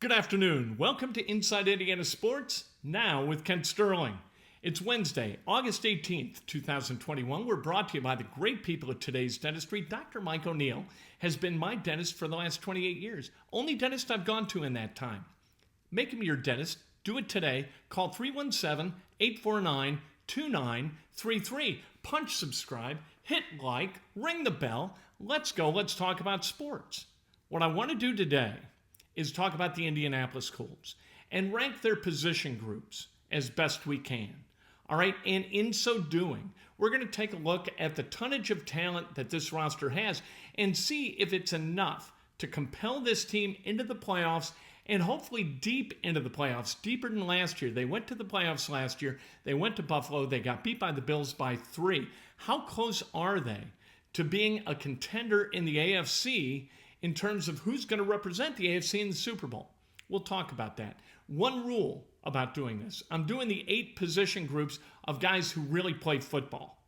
Good afternoon. Welcome to Inside Indiana Sports, now with Kent Sterling. It's Wednesday, August 18th, 2021. We're brought to you by the great people at Today's Dentistry. Dr. Mike O'Neill has been my dentist for the last 28 years. Only dentist I've gone to in that time. Make him your dentist. Do it today. Call 317-849-2933. Punch subscribe, hit like, ring the bell. Let's go. Let's talk about sports. What I want to do today is talk about the Indianapolis Colts and rank their position groups as best we can. All right, and in so doing, we're going to take a look at the tonnage of talent that this roster has and see if it's enough to compel this team into the playoffs and hopefully deep into the playoffs, deeper than last year. They went to the playoffs last year. They went to Buffalo. They got beat by the Bills by 3. How close are they to being a contender in the AFC in terms of who's going to represent the AFC in the Super Bowl? We'll talk about that. One rule about doing this: I'm doing the 8 position groups of guys who really play football.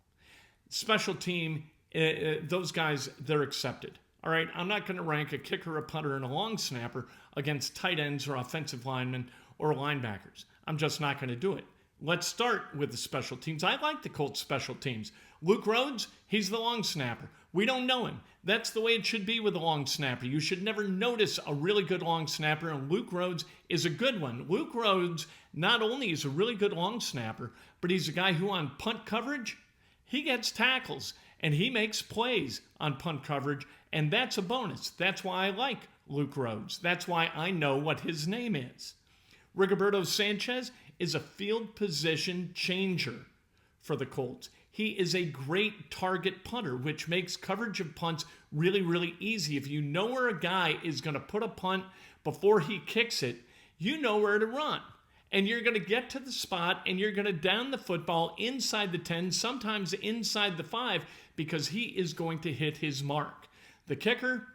Special team, those guys, they're accepted. All right, I'm not going to rank a kicker, a punter, and a long snapper against tight ends or offensive linemen or linebackers. I'm just not going to do it. Let's start with the special teams. I like the Colts special teams. Luke Rhodes, he's the long snapper. We don't know him. That's the way it should be with a long snapper. You should never notice a really good long snapper, and Luke Rhodes is a good one. Luke Rhodes not only is a really good long snapper, but he's a guy who on punt coverage, he gets tackles, and he makes plays on punt coverage, and that's a bonus. That's why I like Luke Rhodes. That's why I know what his name is. Rigoberto Sanchez is a field position changer for the Colts. He is a great target punter, which makes coverage of punts really, really easy. If you know where a guy is going to put a punt before he kicks it, you know where to run. And you're going to get to the spot, and you're going to down the football inside the 10, sometimes inside the 5, because he is going to hit his mark. The kicker,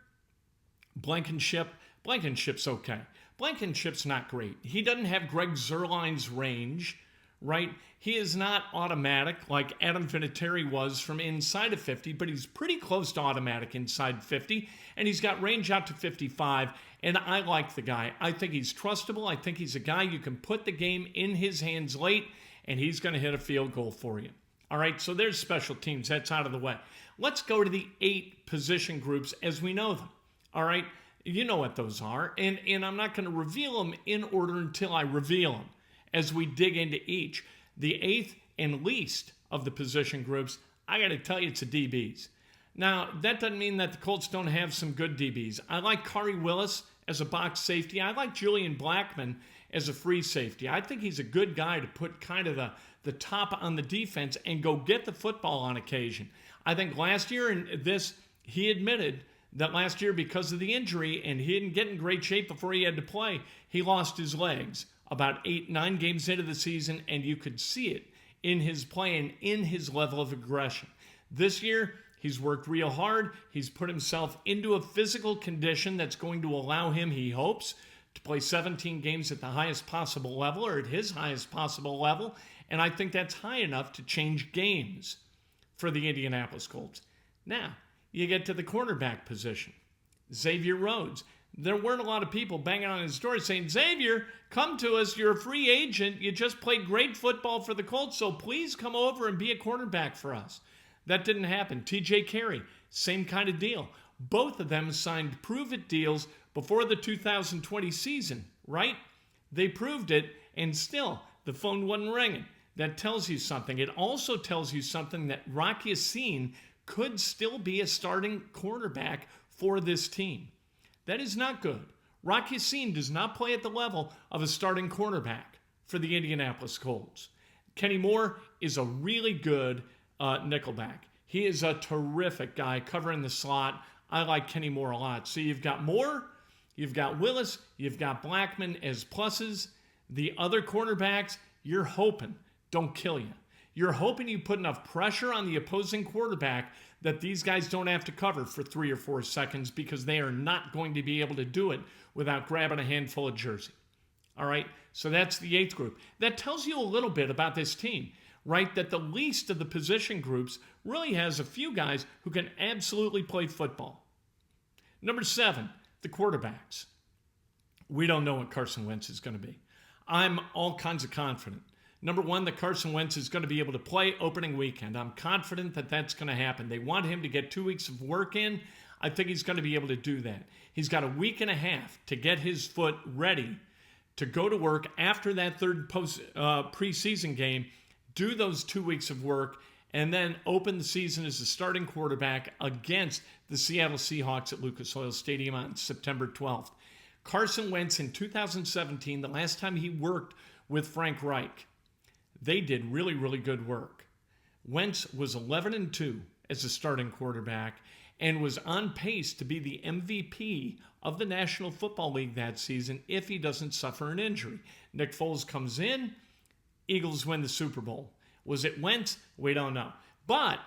Blankenship's okay. Blankenship's not great. He doesn't have Greg Zuerlein's range, right? He is not automatic like Adam Vinatieri was from inside of 50, but he's pretty close to automatic inside 50, and he's got range out to 55, and I like the guy. I think he's trustable. I think he's a guy you can put the game in his hands late, and he's going to hit a field goal for you. All right, so there's special teams. That's out of the way. Let's go to the 8 position groups as we know them. All right, you know what those are, and I'm not going to reveal them in order until I reveal them as we dig into each. The 8th and least of the position groups, I got to tell you, it's the DBs. Now, that doesn't mean that the Colts don't have some good DBs. I like Khari Willis as a box safety. I like Julian Blackmon as a free safety. I think he's a good guy to put kind of the top on the defense and go get the football on occasion. I think last year, and this, he admitted that last year, because of the injury, and he didn't get in great shape before he had to play, he lost his legs about 8-9 games into the season, and you could see it in his play and in his level of aggression. This year, he's worked real hard. He's put himself into a physical condition that's going to allow him, he hopes, to play 17 games at the highest possible level, or at his highest possible level, and I think that's high enough to change games for the Indianapolis Colts. Now, you get to the cornerback position. Xavier Rhodes. There weren't a lot of people banging on his door saying, Xavier, come to us. You're a free agent. You just played great football for the Colts, so please come over and be a cornerback for us. That didn't happen. TJ Carey, same kind of deal. Both of them signed prove-it deals before the 2020 season, right? They proved it, and still, the phone wasn't ringing. That tells you something. It also tells you something that Rock Ya-Sin could still be a starting cornerback for this team. That is not good. Rock Ya-Sin does not play at the level of a starting cornerback for the Indianapolis Colts. Kenny Moore is a really good nickelback. He is a terrific guy covering the slot. I like Kenny Moore a lot. So you've got Moore, you've got Willis, you've got Blackmon as pluses. The other cornerbacks, you're hoping don't kill you. You're hoping you put enough pressure on the opposing quarterback that these guys don't have to cover for 3 or 4 seconds, because they are not going to be able to do it without grabbing a handful of jersey. All right, so that's the 8th group. That tells you a little bit about this team, right? That the least of the position groups really has a few guys who can absolutely play football. Number 7, the quarterbacks. We don't know what Carson Wentz is going to be. I'm all kinds of confident. Number one, that Carson Wentz is going to be able to play opening weekend. I'm confident that that's going to happen. They want him to get 2 weeks of work in. I think he's going to be able to do that. He's got a week and a half to get his foot ready to go to work after that third preseason game, do those 2 weeks of work, and then open the season as a starting quarterback against the Seattle Seahawks at Lucas Oil Stadium on September 12th. Carson Wentz in 2017, the last time he worked with Frank Reich, they did really, really good work. Wentz was 11-2 as a starting quarterback and was on pace to be the MVP of the National Football League that season if he doesn't suffer an injury. Nick Foles comes in, Eagles win the Super Bowl. Was it Wentz? We don't know. But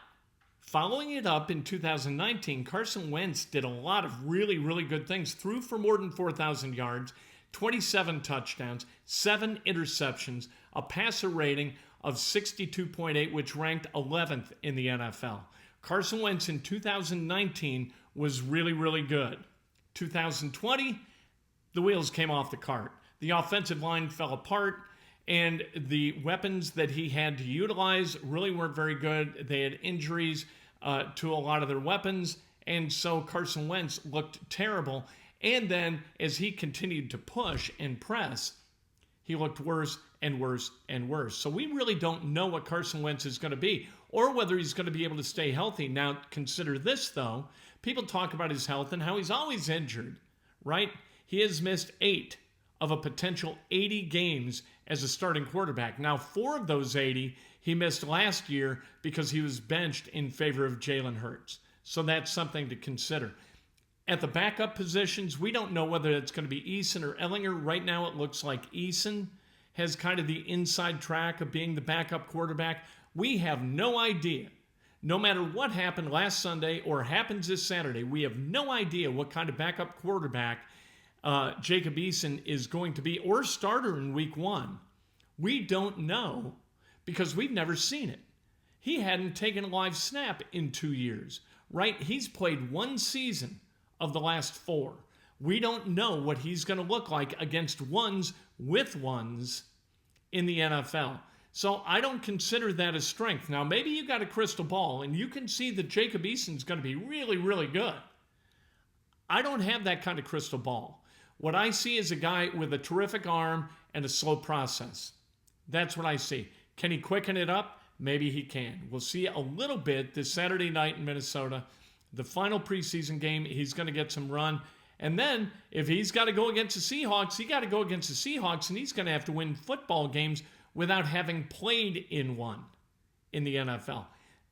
following it up in 2019, Carson Wentz did a lot of really, really good things. Threw for more than 4,000 yards, 27 touchdowns, 7 interceptions, a passer rating of 62.8, which ranked 11th in the NFL. Carson Wentz in 2019 was really, really good. 2020, the wheels came off the cart. The offensive line fell apart, and the weapons that he had to utilize really weren't very good. They had injuries to a lot of their weapons, and so Carson Wentz looked terrible. And then as he continued to push and press, he looked worse and worse and worse. So we really don't know what Carson Wentz is going to be or whether he's going to be able to stay healthy. Now, consider this, though. People talk about his health and how he's always injured, right? He has missed 8 of a potential 80 games as a starting quarterback. Now, 4 of those 80 he missed last year because he was benched in favor of Jalen Hurts. So that's something to consider. At the backup positions, we don't know whether it's going to be Eason or Ellinger. Right now, it looks like Eason has kind of the inside track of being the backup quarterback. We have no idea. No matter what happened last Sunday or happens this Saturday, we have no idea what kind of backup quarterback Jacob Eason is going to be or starter in week 1. We don't know because we've never seen it. He hadn't taken a live snap in 2 years, right? He's played 1 season of the last 4. We don't know what he's going to look like against ones with ones in the NFL. So I don't consider that a strength. Now, maybe you got a crystal ball and you can see that Jacob Eason's going to be really, really good. I don't have that kind of crystal ball. What I see is a guy with a terrific arm and a slow process. That's what I see. Can he quicken it up? Maybe he can. We'll see a little bit this Saturday night in Minnesota. The final preseason game, he's going to get some run. And then if he's got to go against the Seahawks, he got to go against the Seahawks, and he's going to have to win football games without having played in one in the NFL.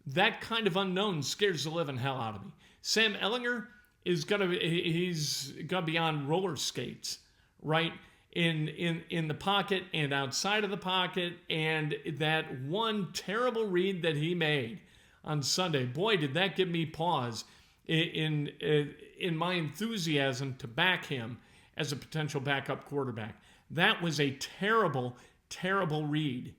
That kind of unknown scares the living hell out of me. Sam Ellinger is he's going to be on roller skates, right? In the pocket and outside of the pocket, and that one terrible read that he made on Sunday, boy, did that give me pause in my enthusiasm to back him as a potential backup quarterback. That was a terrible, terrible read.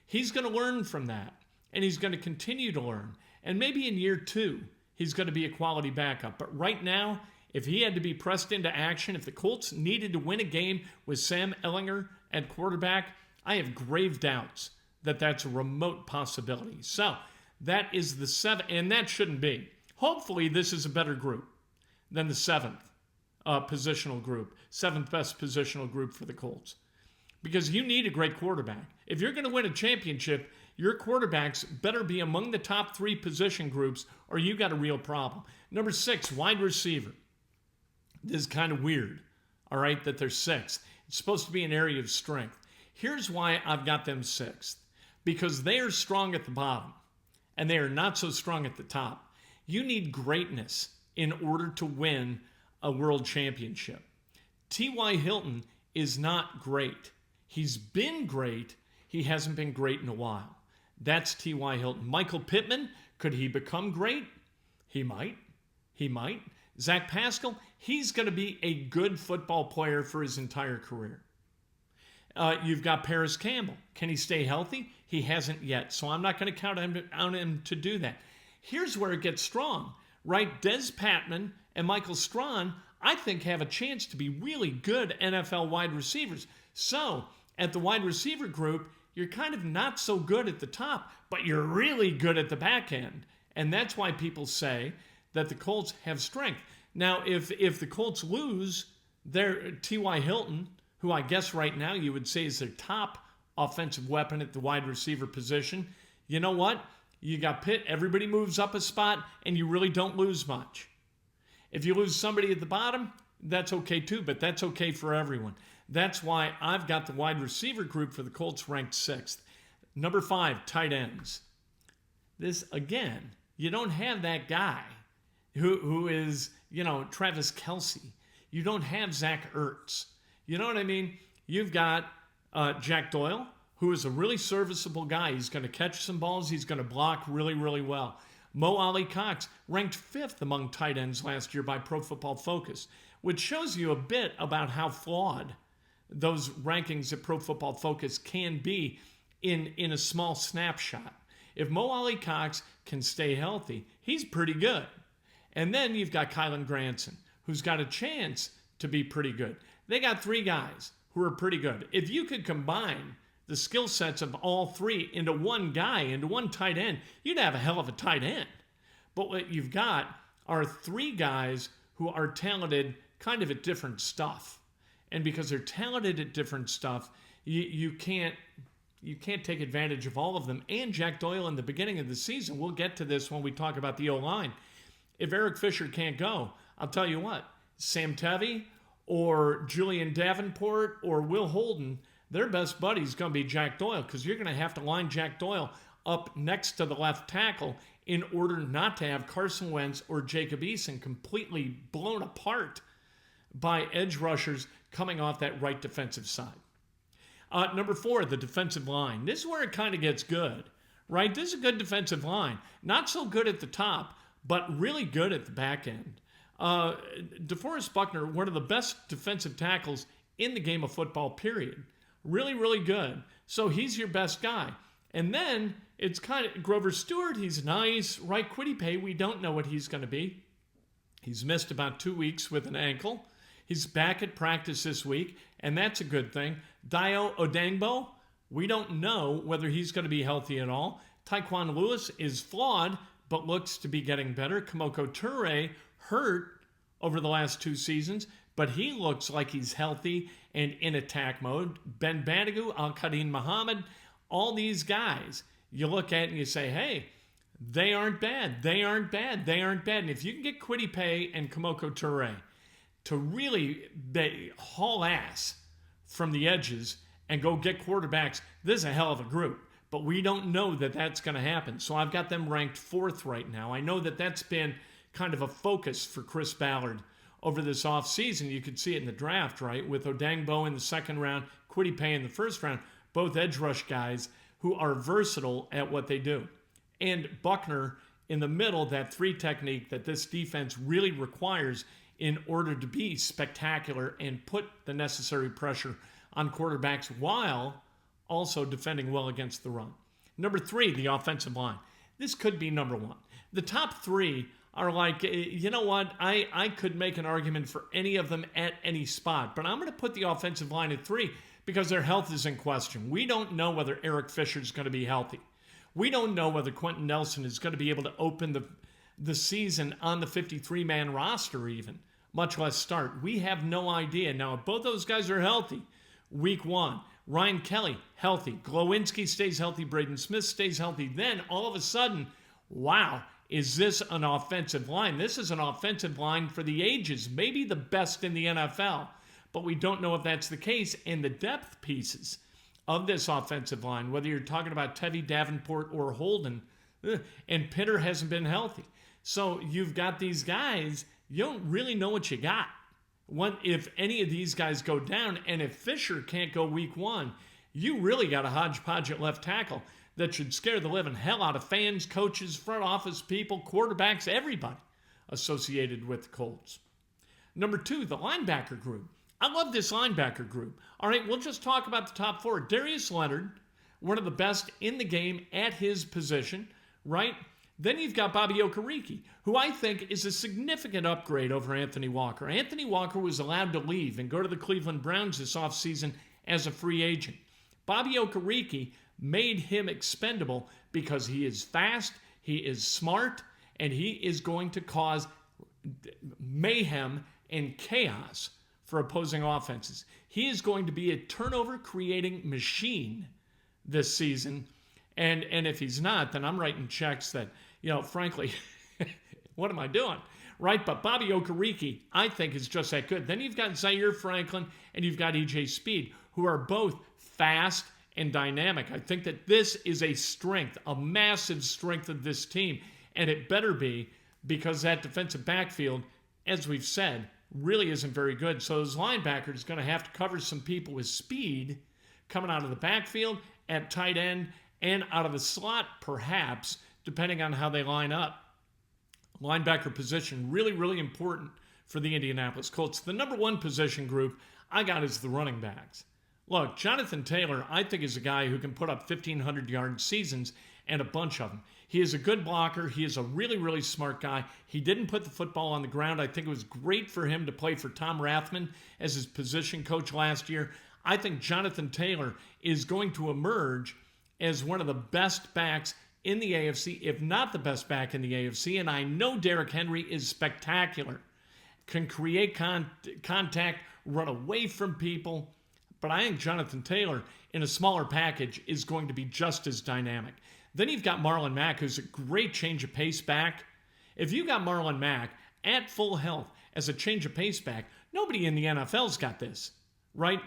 He's going to learn from that, and he's going to continue to learn. And maybe in year 2, he's going to be a quality backup. But right now, if he had to be pressed into action, if the Colts needed to win a game with Sam Ellinger at quarterback, I have grave doubts that that's a remote possibility. So that is the 7th, and that shouldn't be. Hopefully, this is a better group than the 7th positional group, 7th best positional group for the Colts. Because you need a great quarterback. If you're going to win a championship, your quarterbacks better be among the top 3 position groups, or you got a real problem. Number 6, wide receiver. This is kind of weird, all right, that they're 6th. It's supposed to be an area of strength. Here's why I've got them 6th. Because they are strong at the bottom, and they are not so strong at the top. You need greatness in order to win a world championship. T.Y. Hilton is not great. He's been great. He hasn't been great in a while. That's T.Y. Hilton. Michael Pittman, could he become great? He might. He might. Zach Pascal, he's going to be a good football player for his entire career. You've got Paris Campbell. Can he stay healthy? He hasn't yet, so I'm not going to count on him to do that. Here's where it gets strong, right? Des Patman and Michael Strawn, I think have a chance to be really good NFL wide receivers. So at the wide receiver group, you're kind of not so good at the top, but you're really good at the back end. And that's why people say that the Colts have strength. Now, if the Colts lose their T.Y. Hilton, who I guess right now you would say is their top offensive weapon at the wide receiver position, you know what? You got Pitt, everybody moves up a spot, and you really don't lose much. If you lose somebody at the bottom, that's okay too, but that's okay for everyone. That's why I've got the wide receiver group for the Colts ranked 6th. Number 5, tight ends. This, again, you don't have that guy who is, Travis Kelce. You don't have Zach Ertz. You know what I mean? You've got Jack Doyle, who is a really serviceable guy. He's going to catch some balls. He's going to block really, really well. Mo Alley-Cox ranked 5th among tight ends last year by Pro Football Focus, which shows you a bit about how flawed those rankings at Pro Football Focus can be in a small snapshot. If Mo Alley-Cox can stay healthy, he's pretty good. And then you've got Kylan Granson, who's got a chance to be pretty good. They got 3 guys who are pretty good. If you could combine the skill sets of all 3 into one guy, into one tight end, you'd have a hell of a tight end. But what you've got are 3 guys who are talented kind of at different stuff. And because they're talented at different stuff, you can't take advantage of all of them. And Jack Doyle in the beginning of the season, we'll get to this when we talk about the O-line. If Eric Fisher can't go, I'll tell you what, Sam Tevy or Julian Davenport or Will Holden, their best buddy is going to be Jack Doyle, because you're going to have to line Jack Doyle up next to the left tackle in order not to have Carson Wentz or Jacob Eason completely blown apart by edge rushers coming off that right defensive side. Number 4, the defensive line. This is where it kind of gets good, right? This is a good defensive line. Not so good at the top, but really good at the back end. DeForest Buckner, one of the best defensive tackles in the game of football, period. Really, really good. So he's your best guy. And then it's kind of Grover Stewart. He's nice. Right, Kwity Paye, we don't know what he's going to be. He's missed about 2 weeks with an ankle. He's back at practice this week, and that's a good thing. Dayo Odangbo, we don't know whether he's going to be healthy at all. Tyquan Lewis is flawed, but looks to be getting better. Kamoko Toure hurt over the last 2 seasons, but he looks like he's healthy and in attack mode. Ben Badigu, Al-Qadim Muhammad, all these guys, you look at and you say, hey, they aren't bad. They aren't bad. They aren't bad. And if you can get Kwity Paye and Kamoko Toure to really haul ass from the edges and go get quarterbacks, this is a hell of a group. But we don't know that that's going to happen. So I've got them ranked 4th right now. I know that that's been kind of a focus for Chris Ballard over this offseason. You could see it in the draft, right? With Odangbo in the 2nd round, Kwity Paye in the 1st round, both edge rush guys who are versatile at what they do. And Buckner in the middle, that 3 technique that this defense really requires in order to be spectacular and put the necessary pressure on quarterbacks while also defending well against the run. Number 3, the offensive line. This could be number 1. The top 3 are like, you know what, I could make an argument for any of them at any spot, but I'm going to put the offensive line at 3 because their health is in question. We don't know whether Eric Fisher is going to be healthy. We don't know whether Quentin Nelson is going to be able to open the season on the 53-man roster even, much less start. We have no idea. Now, if both those guys are healthy, week 1, Ryan Kelly, healthy. Glowinski stays healthy. Braden Smith stays healthy. Then, all of a sudden, wow, is this an offensive line? This is an offensive line for the ages, maybe the best in the NFL. But we don't know if that's the case. And the depth pieces of this offensive line, whether you're talking about Tevy, Davenport, or Holden, and Pitter hasn't been healthy. So you've got these guys, you don't really know what you got. If any of these guys go down, and if Fisher can't go week 1, you really got a hodgepodge at left tackle that should scare the living hell out of fans, coaches, front office people, quarterbacks, everybody associated with the Colts. Number 2, the linebacker group. I love this linebacker group. All right, we'll just talk about the top 4. Darius Leonard, one of the best in the game at his position, right? Then you've got Bobby Okereke, who I think is a significant upgrade over Anthony Walker. Anthony Walker was allowed to leave and go to the Cleveland Browns this offseason as a free agent. Bobby Okereke made him expendable because he is fast, he is smart, and he is going to cause mayhem and chaos for opposing offenses. He is going to be a turnover-creating machine this season. And if he's not, then I'm writing checks that, frankly, what am I doing? Right? But Bobby Okereke, I think, is just that good. Then you've got Zaire Franklin and you've got E.J. Speed, who are both fast and dynamic. I think that this is a strength, a massive strength of this team. And it better be, because that defensive backfield, as we've said, really isn't very good. So those linebackers are going to have to cover some people with speed coming out of the backfield, at tight end, and out of the slot, perhaps, depending on how they line up. Linebacker position, really, really important for the Indianapolis Colts. The number one position group I got is the running backs. Look, Jonathan Taylor, I think, is a guy who can put up 1,500-yard seasons and a bunch of them. He is a good blocker. He is a really, really smart guy. He didn't put the football on the ground. I think it was great for him to play for Tom Rathman as his position coach last year. I think Jonathan Taylor is going to emerge as one of the best backs in the AFC, if not the best back in the AFC. And I know Derrick Henry is spectacular, can create contact, run away from people. But I think Jonathan Taylor, in a smaller package, is going to be just as dynamic. Then you've got Marlon Mack, who's a great change of pace back. If you got Marlon Mack at full health as a change of pace back, nobody in the NFL's got this, right?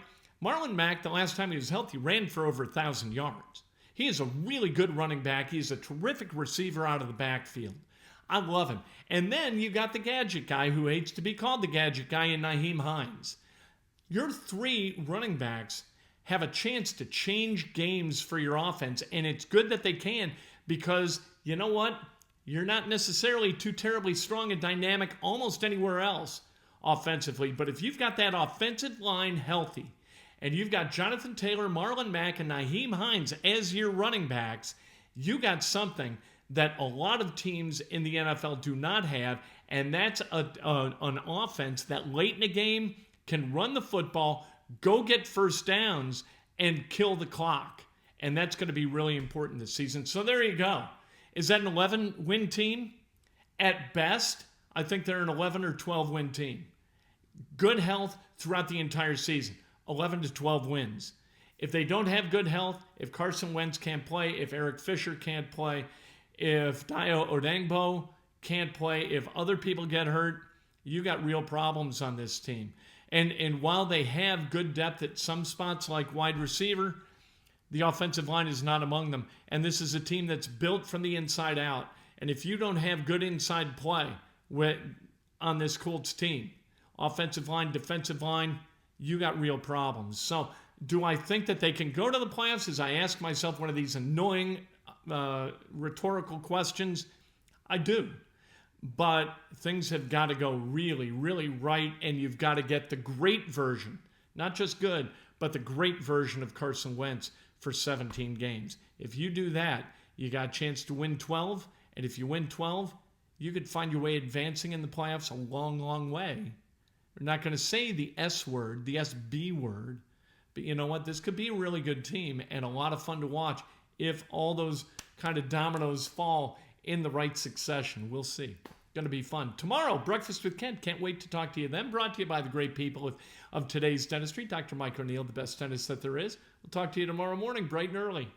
Marlon Mack, the last time he was healthy, ran for over 1,000 yards. He is a really good running back. He's a terrific receiver out of the backfield. I love him. And then you got the gadget guy who hates to be called the gadget guy in Nyheim Hines. Your three running backs have a chance to change games for your offense, and it's good that they can, because you know what? You're not necessarily too terribly strong and dynamic almost anywhere else offensively, but if you've got that offensive line healthy, and you've got Jonathan Taylor, Marlon Mack, and Nyheim Hines as your running backs, you got something that a lot of teams in the NFL do not have, and that's an offense that late in the game can run the football, go get first downs, and kill the clock. And that's going to be really important this season. So there you go. Is that an 11-win team? At best, I think they're an 11 or 12-win team. Good health throughout the entire season. 11 to 12 wins. If they don't have good health, if Carson Wentz can't play, if Eric Fisher can't play, if Dayo Odeyingbo can't play, if other people get hurt, you got real problems on this team. And while they have good depth at some spots like wide receiver, the offensive line is not among them. And this is a team that's built from the inside out. And if you don't have good inside play on this Colts team, offensive line, defensive line, you got real problems. So do I think that they can go to the playoffs? As I ask myself one of these annoying rhetorical questions, I do. But things have got to go really, really right, and you've got to get the great version, not just good, but the great version of Carson Wentz for 17 games. If you do that, you got a chance to win 12, and if you win 12, you could find your way advancing in the playoffs a long, long way. We're not going to say the S word, the SB word, but you know what? This could be a really good team and a lot of fun to watch if all those kind of dominoes fall in the right succession. We'll see. Going to be fun. Tomorrow, Breakfast with Kent. Can't wait to talk to you then. Brought to you by the great people of today's dentistry. Dr. Mike O'Neill, the best dentist that there is. We'll talk to you tomorrow morning, bright and early.